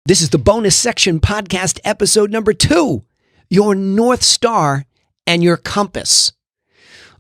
This is the bonus section podcast episode number 2, your North Star and your compass.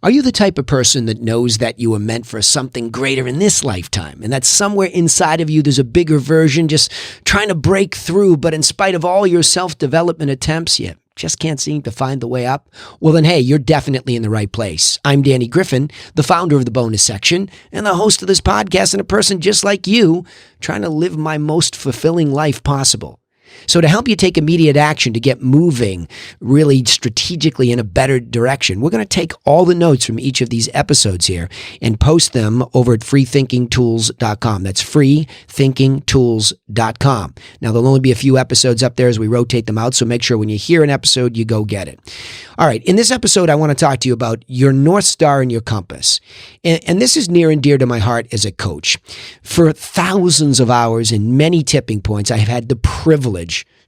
Are you the type of person that knows that you were meant for something greater in this lifetime and that somewhere inside of you there's a bigger version just trying to break through, but in spite of all your self-development attempts, you just can't seem to find the way up? Well then, hey, you're definitely in the right place. I'm Danny Griffin, the founder of the bonus section and the host of this podcast, and a person just like you trying to live my most fulfilling life possible. So to help you take immediate action to get moving really strategically in a better direction, we're going to take all the notes from each of these episodes here and post them over at freethinkingtools.com. That's freethinkingtools.com. Now, there'll only be a few episodes up there as we rotate them out, so make sure when you hear an episode, you go get it. All right, in this episode, I want to talk to you about your North Star and your compass. And this is near and dear to my heart as a coach. For thousands of hours and many tipping points, I have had the privilege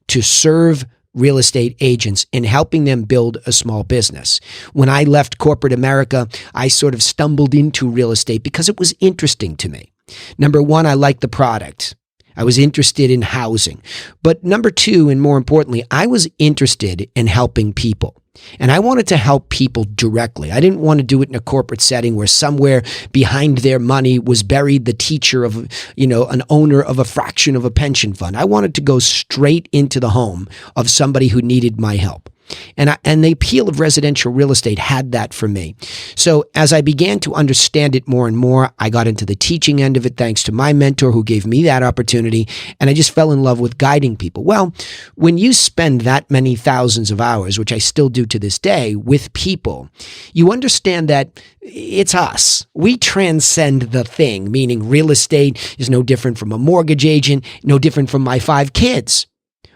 to serve real estate agents in helping them build a small business. When I left corporate America, I sort of stumbled into real estate because it was interesting to me. Number one, I liked the product. I was interested in housing. But number two, and more importantly, I was interested in helping people. And I wanted to help people directly. I didn't want to do it in a corporate setting where somewhere behind their money was buried the teacher of, an owner of a fraction of a pension fund. I wanted to go straight into the home of somebody who needed my help. And the appeal of residential real estate had that for me. So as I began to understand it more and more, I got into the teaching end of it thanks to my mentor who gave me that opportunity, and I just fell in love with guiding people. Well, when you spend that many thousands of hours, which I still do to this day, with people, you understand that it's us. We transcend the thing, meaning real estate is no different from a mortgage agent, no different from my 5 kids.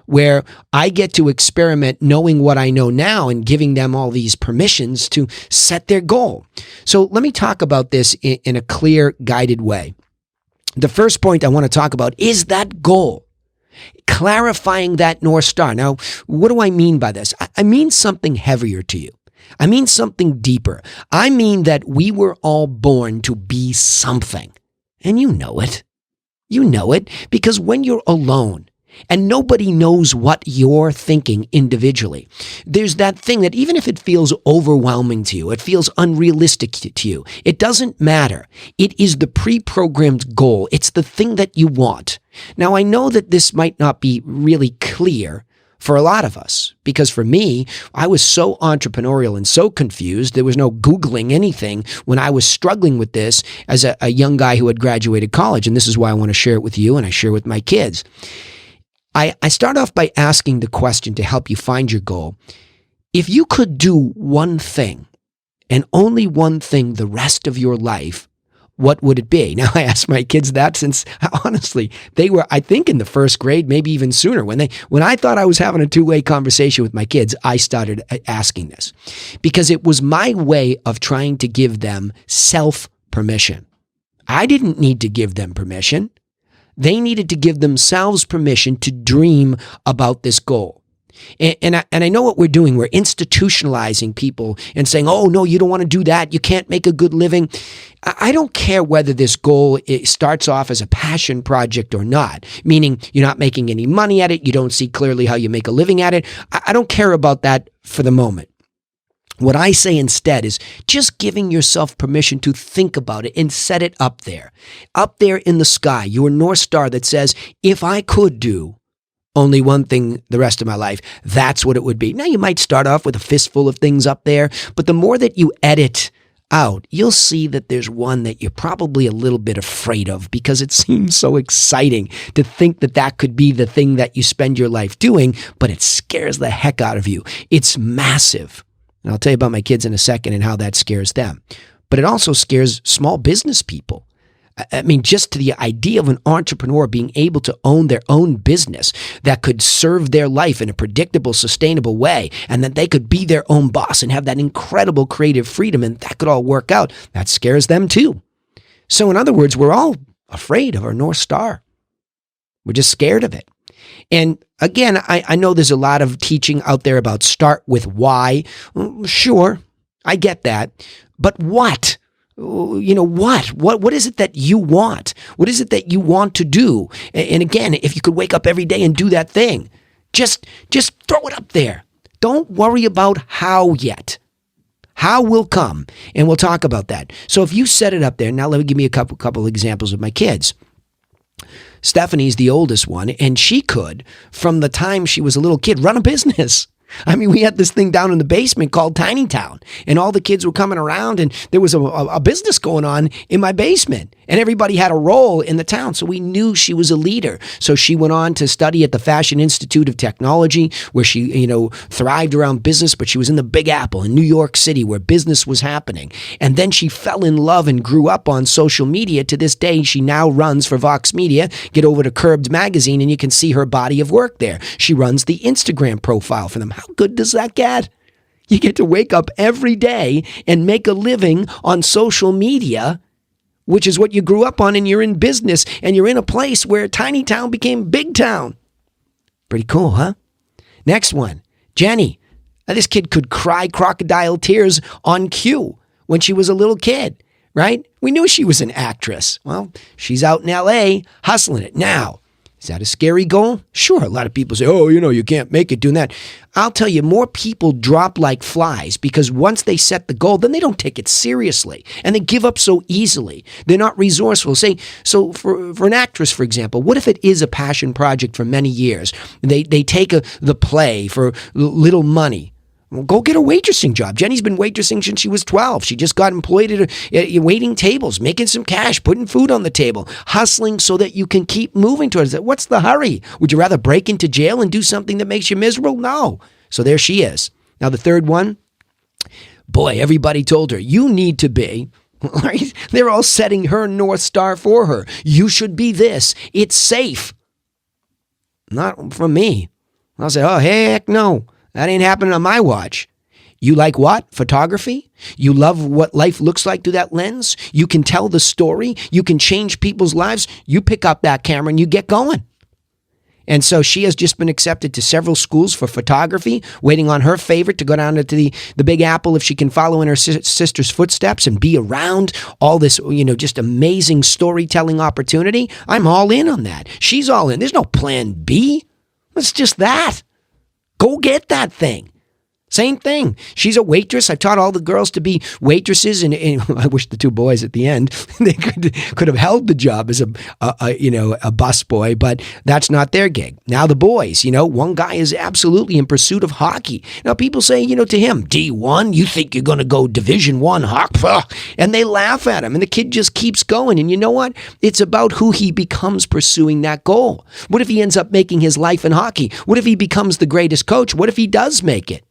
Where I get to experiment knowing what I know now and giving them all these permissions to set their goal. So let me talk about this in a clear, guided way. The first point I want to talk about is that goal. Clarifying that North Star. Now, what do I mean by this? I mean something heavier to you. I mean something deeper. I mean that we were all born to be something. And you know it. You know it because when you're alone, and nobody knows what you're thinking individually, there's that thing that even if it feels overwhelming to you, it feels unrealistic to you, it doesn't matter. It is the pre-programmed goal. It's the thing that you want. Now, I know that this might not be really clear for a lot of us, because for me, I was so entrepreneurial and so confused. There was no Googling anything when I was struggling with this as a young guy who had graduated college. And this is why I want to share it with you and I share it with my kids. I start off by asking the question to help you find your goal. If you could do one thing and only one thing the rest of your life, what would it be? Now, I asked my kids that since, honestly, they were, I think, in the first grade, maybe even sooner. When I thought I was having a two-way conversation with my kids, I started asking this because it was my way of trying to give them self-permission. I didn't need to give them permission. They needed to give themselves permission to dream about this goal. And I know what we're doing. We're institutionalizing people and saying, oh, no, you don't want to do that. You can't make a good living. I don't care whether this goal starts off as a passion project or not, meaning you're not making any money at it. You don't see clearly how you make a living at it. I don't care about that for the moment. What I say instead is just giving yourself permission to think about it and set it up there in the sky, your North Star that says, if I could do only one thing the rest of my life, that's what it would be. Now, you might start off with a fistful of things up there, but the more that you edit out, you'll see that there's one that you're probably a little bit afraid of because it seems so exciting to think that that could be the thing that you spend your life doing, but it scares the heck out of you. It's massive. And I'll tell you about my kids in a second and how that scares them. But it also scares small business people. I mean, just to the idea of an entrepreneur being able to own their own business that could serve their life in a predictable, sustainable way, and that they could be their own boss and have that incredible creative freedom, and that could all work out, that scares them too. So in other words, we're all afraid of our North Star. We're just scared of it. And again, I know there's a lot of teaching out there about start with why. Sure, I get that. But what? What is it that you want? What is it that you want to do? And again, if you could wake up every day and do that thing, just throw it up there. Don't worry about how yet. How will come, and we'll talk about that. So if you set it up there, now let me give me a couple examples of my kids. Stephanie's the oldest one, and she could, from the time she was a little kid, run a business. I mean, we had this thing down in the basement called Tiny Town, and all the kids were coming around, and there was a business going on in my basement, and everybody had a role in the town, so we knew she was a leader. So she went on to study at the Fashion Institute of Technology, where she, thrived around business, but she was in the Big Apple in New York City, where business was happening. And then she fell in love and grew up on social media. To this day, she now runs for Vox Media. Get over to Curbed Magazine, and you can see her body of work there. She runs the Instagram profile for them. How good does that get? You get to wake up every day and make a living on social media, which is what you grew up on, and you're in business, and you're in a place where tiny town became big town. Pretty cool, huh? Next one, Jenny. Now, this kid could cry crocodile tears on cue when she was a little kid, right? We knew she was an actress. Well, she's out in L.A. hustling it now. Is that a scary goal? Sure, a lot of people say, you can't make it doing that. I'll tell you, more people drop like flies because once they set the goal, then they don't take it seriously and they give up so easily. They're not resourceful. So for an actress, for example, what if it is a passion project for many years? They take the play for little money. Well, go get a waitressing job. Jenny's been waitressing since she was 12. She just got employed at waiting tables, making some cash, putting food on the table, hustling so that you can keep moving towards it. What's the hurry? Would you rather break into jail and do something that makes you miserable? No. So there she is. Now the third one, boy, everybody told her, you need to be, right? They're all setting her North Star for her. You should be this. It's safe. Not from me. I'll say, oh, heck no. That ain't happening on my watch. You like what? Photography? You love what life looks like through that lens? You can tell the story? You can change people's lives? You pick up that camera and you get going. And so she has just been accepted to several schools for photography, waiting on her favorite to go down to the Big Apple if she can follow in her sister's footsteps and be around all this, just amazing storytelling opportunity. I'm all in on that. She's all in. There's no plan B. It's just that. Go get that thing. Same thing. She's a waitress. I taught all the girls to be waitresses, and I wish the two boys at the end they could have held the job as a busboy, but that's not their gig. Now the boys, one guy is absolutely in pursuit of hockey. Now people say, to him, D1, you think you're going to go Division I hockey? And they laugh at him, and the kid just keeps going. And you know what? It's about who he becomes pursuing that goal. What if he ends up making his life in hockey? What if he becomes the greatest coach? What if he does make it?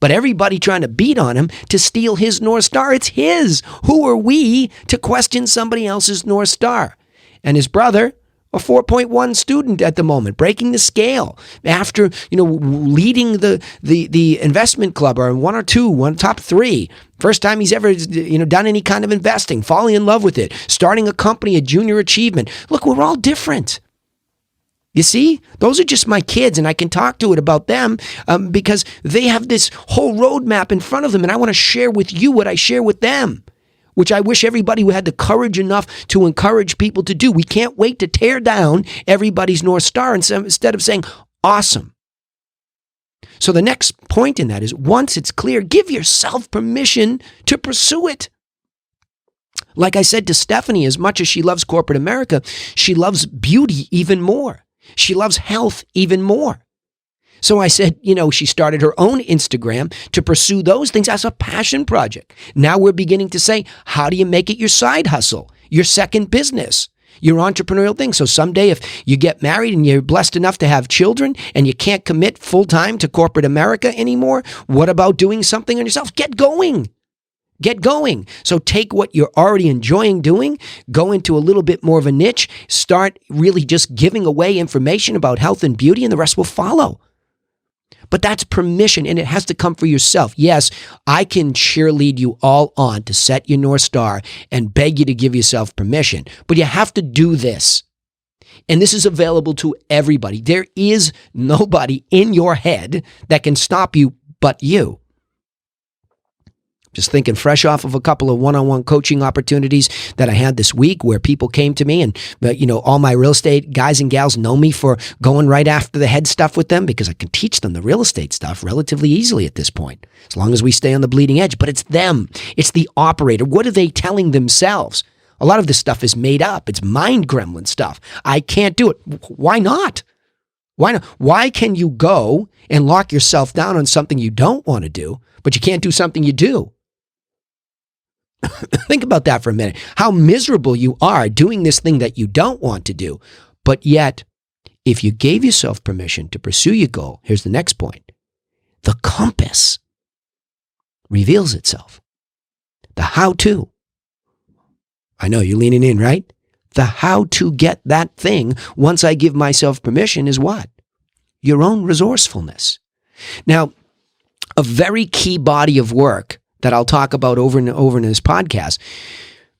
But everybody trying to beat on him to steal his North Star. It's his. Who are we to question somebody else's North Star? And his brother, a 4.1 student at the moment, breaking the scale after, leading the investment club, or one top three. First time he's ever, done any kind of investing, falling in love with it, starting a company, a junior achievement. Look, we're all different. You see, those are just my kids, and I can talk to it about them because they have this whole roadmap in front of them, and I want to share with you what I share with them, which I wish everybody had the courage enough to encourage people to do. We can't wait to tear down everybody's North Star instead of saying, awesome. So the next point in that is, once it's clear, give yourself permission to pursue it. Like I said to Stephanie, as much as she loves corporate America, she loves beauty even more. She loves health even more. So I said, she started her own Instagram to pursue those things as a passion project. Now we're beginning to say, how do you make it your side hustle, your second business, your entrepreneurial thing? So someday if you get married and you're blessed enough to have children and you can't commit full time to corporate America anymore, what about doing something on yourself? Get going. Get going. So take what you're already enjoying doing, go into a little bit more of a niche, start really just giving away information about health and beauty, and the rest will follow. But that's permission, and it has to come for yourself. Yes, I can cheerlead you all on to set your North Star and beg you to give yourself permission, but you have to do this. And this is available to everybody. There is nobody in your head that can stop you but you. Just thinking fresh off of a couple of one-on-one coaching opportunities that I had this week where people came to me and, all my real estate guys and gals know me for going right after the head stuff with them because I can teach them the real estate stuff relatively easily at this point, as long as we stay on the bleeding edge. But it's them. It's the operator. What are they telling themselves? A lot of this stuff is made up. It's mind gremlin stuff. I can't do it. Why not? Why not? Why can you go and lock yourself down on something you don't want to do, but you can't do something you do? Think about that for a minute. How miserable you are doing this thing that you don't want to do. But yet, if you gave yourself permission to pursue your goal, here's the next point. The compass reveals itself. The how-to. I know you're leaning in, right? The how to get that thing once I give myself permission is what? Your own resourcefulness. Now, a very key body of work that I'll talk about over and over in this podcast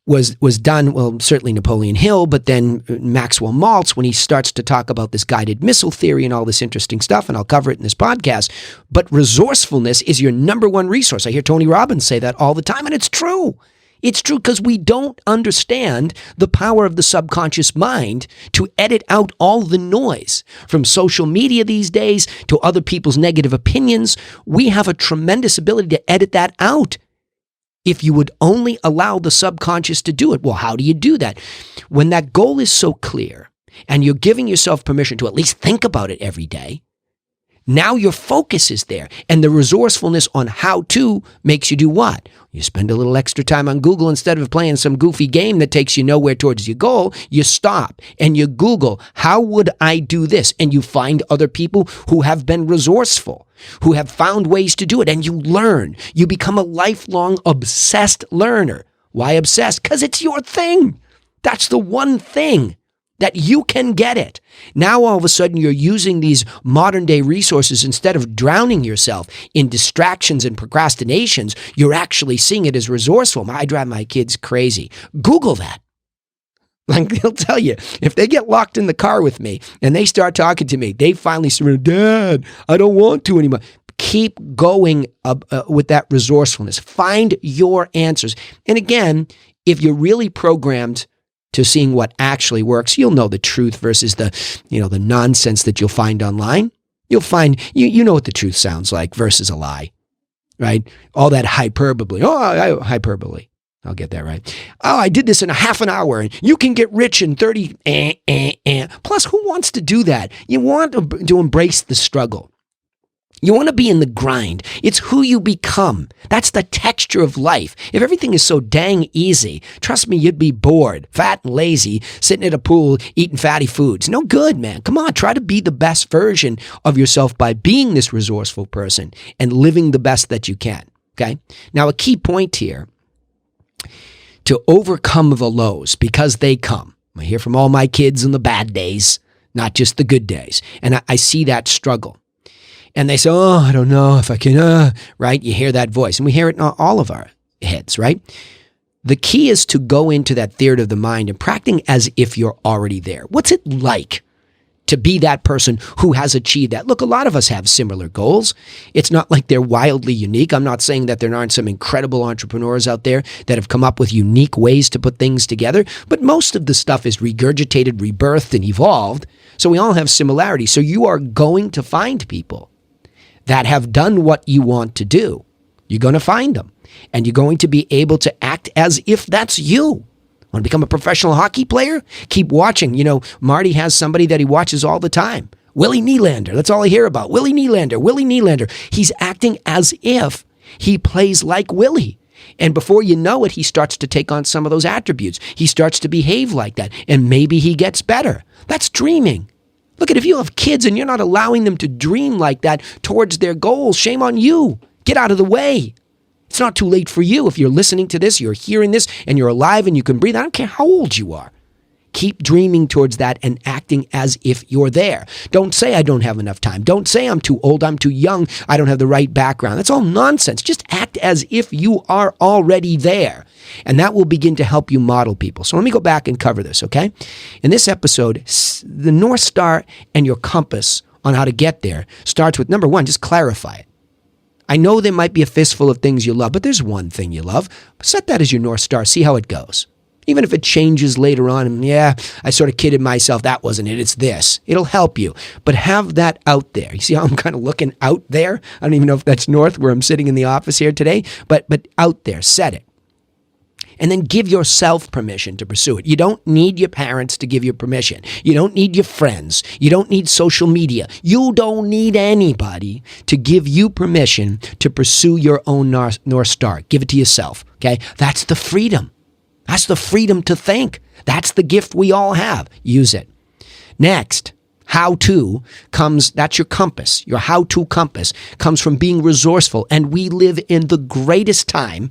was done, well, certainly Napoleon Hill, but then Maxwell Maltz when he starts to talk about this guided missile theory and all this interesting stuff, and I'll cover it in this podcast. But resourcefulness is your number one resource. I hear Tony Robbins say that all the time, and it's true. It's true because we don't understand the power of the subconscious mind to edit out all the noise from social media these days to other people's negative opinions. We have a tremendous ability to edit that out if you would only allow the subconscious to do it. Well, how do you do that? When that goal is so clear and you're giving yourself permission to at least think about it every day, now your focus is there, and the resourcefulness on how to makes you do what? You spend a little extra time on Google instead of playing some goofy game that takes you nowhere towards your goal. You stop and you Google, how would I do this? And you find other people who have been resourceful, who have found ways to do it, and you learn. You become a lifelong obsessed learner. Why obsessed? Because it's your thing. That's the one thing that you can get it. Now all of a sudden you're using these modern day resources instead of drowning yourself in distractions and procrastinations. You're actually seeing it as resourceful. I drive my kids crazy. Google that. Like they'll tell you, if they get locked in the car with me and they start talking to me, they finally surrender, Dad, I don't want to anymore. Keep going with that resourcefulness. Find your answers. And again, if you're really programmed to seeing what actually works, you'll know the truth versus the nonsense that you'll find online. You'll find, you know what the truth sounds like versus a lie, right? All that hyperbole. Hyperbole. I'll get that right. Oh, I did this in a half an hour and you can get rich in 30. Plus, who wants to do that? You want to embrace the struggle. You want to be in the grind. It's who you become. That's the texture of life. If everything is so dang easy, trust me, you'd be bored, fat and lazy, sitting at a pool, eating fatty foods. No good, man. Come on, try to be the best version of yourself by being this resourceful person and living the best that you can, okay? Now, a key point here, to overcome the lows, because they come. I hear from all my kids in the bad days, not just the good days. And I see that struggle. And they say, oh, I don't know if I can, right? You hear that voice. And we hear it in all of our heads, right? The key is to go into that theater of the mind and practicing as if you're already there. What's it like to be that person who has achieved that? Look, a lot of us have similar goals. It's not like they're wildly unique. I'm not saying that there aren't some incredible entrepreneurs out there that have come up with unique ways to put things together, but most of the stuff is regurgitated, rebirthed, and evolved. So we all have similarities. So you are going to find people that have done what you want to do. You're going to find them. And you're going to be able to act as if that's you. Want to become a professional hockey player? Keep watching. Marty has somebody that he watches all the time. Willie Nylander. That's all I hear about. Willie Nylander. He's acting as if he plays like Willie. And before you know it, he starts to take on some of those attributes. He starts to behave like that. And maybe he gets better. That's dreaming. Look, if you have kids and you're not allowing them to dream like that towards their goals, shame on you. Get out of the way. It's not too late for you. If you're listening to this, you're hearing this, and you're alive and you can breathe, I don't care how old you are. Keep dreaming towards that and acting as if you're there. Don't say I don't have enough time. Don't say I'm too old, I'm too young, I don't have the right background. That's all nonsense. Just act as if you are already there. And that will begin to help you model people. So let me go back and cover this, okay? In this episode, the North Star and your compass on how to get there starts with, number one, just clarify it. I know there might be a fistful of things you love, but there's one thing you love. Set that as your North Star. See how it goes. Even if it changes later on, and yeah, I sort of kidded myself, that wasn't it, it's this. It'll help you. But have that out there. You see how I'm kind of looking out there? I don't even know if that's north where I'm sitting in the office here today, but out there, set it. And then give yourself permission to pursue it. You don't need your parents to give you permission. You don't need your friends. You don't need social media. You don't need anybody to give you permission to pursue your own North Star. Give it to yourself, okay? That's the freedom. That's the freedom to think. That's the gift we all have. Use it. Next, how-to comes, that's your compass. Your how-to compass comes from being resourceful. And we live in the greatest time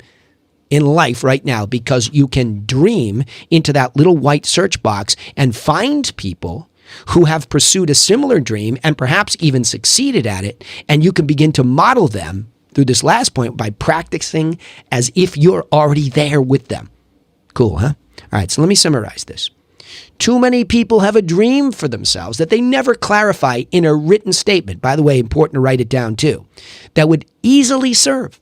in life right now because you can dream into that little white search box and find people who have pursued a similar dream and perhaps even succeeded at it. And you can begin to model them through this last point by practicing as if you're already there with them. Cool, huh? All right, so let me summarize this. Too many people have a dream for themselves that they never clarify in a written statement. By the way, important to write it down too. That would easily serve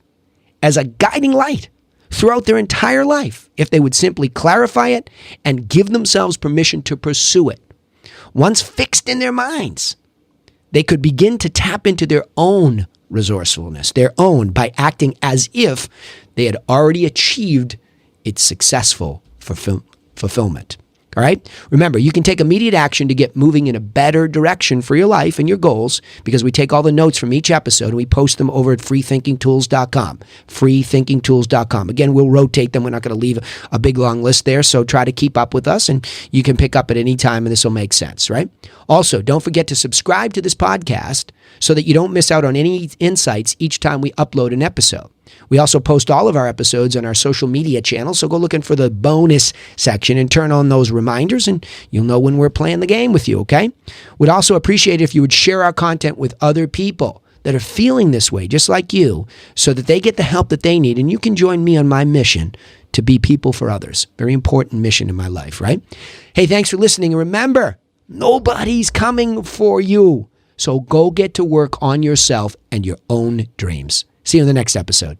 as a guiding light throughout their entire life if they would simply clarify it and give themselves permission to pursue it. Once fixed in their minds, they could begin to tap into their own resourcefulness, their own, by acting as if they had already achieved its successful fulfillment. All right? Remember, you can take immediate action to get moving in a better direction for your life and your goals because we take all the notes from each episode and we post them over at freethinkingtools.com. Freethinkingtools.com. Again, we'll rotate them. We're not going to leave a big long list there, so try to keep up with us and you can pick up at any time and this will make sense, right? Also, don't forget to subscribe to this podcast so that you don't miss out on any insights each time we upload an episode. We also post all of our episodes on our social media channels, so go looking for the bonus section and turn on those reminders and you'll know when we're playing the game with you, okay? We'd also appreciate it if you would share our content with other people that are feeling this way, just like you, so that they get the help that they need and you can join me on my mission to be people for others. Very important mission in my life, right? Hey, thanks for listening. And remember, nobody's coming for you. So go get to work on yourself and your own dreams. See you in the next episode.